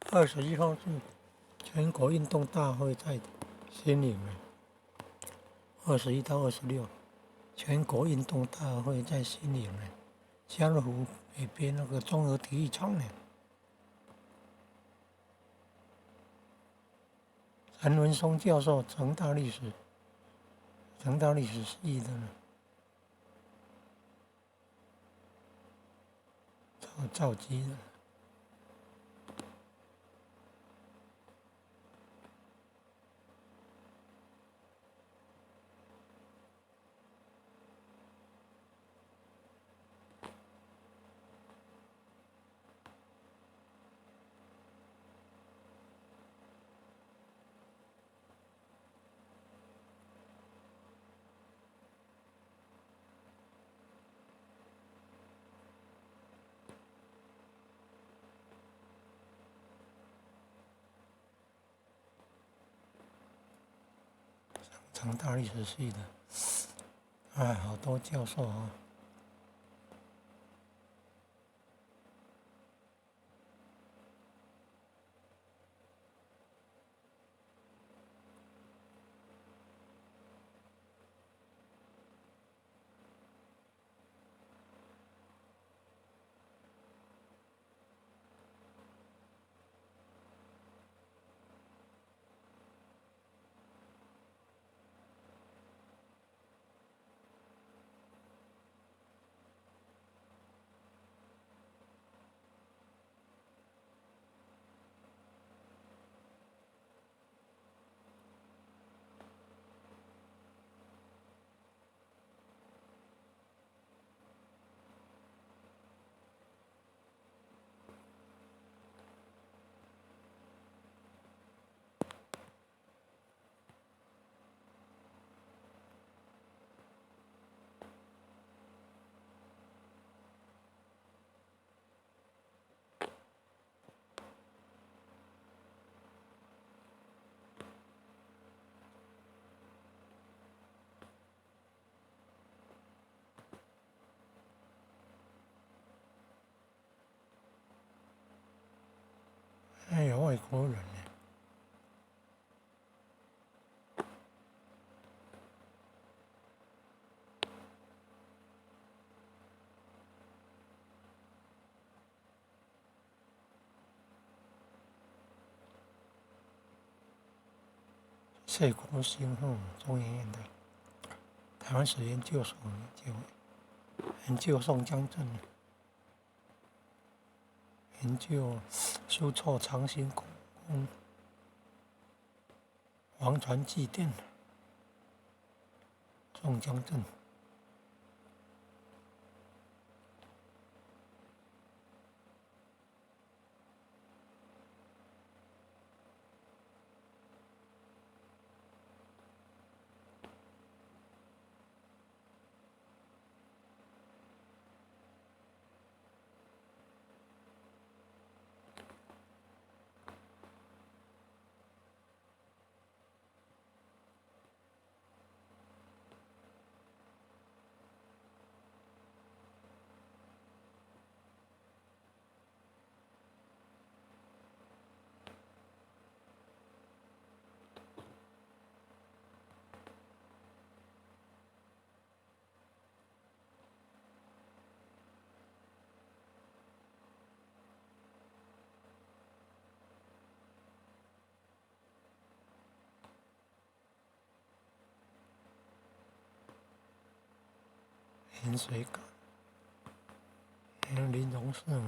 21号是全国运动大会在新营21到26，全国运动大会在新营家乐福北边那个综合体育场陈文松教授，成大历史系的召集的。成大历史系的，好多教授啊。还有外国人谢国兴中研院的台湾史研究所研究宋江镇，研究苏措长兴宫王传祭奠宋江镇。盐水港，林荣胜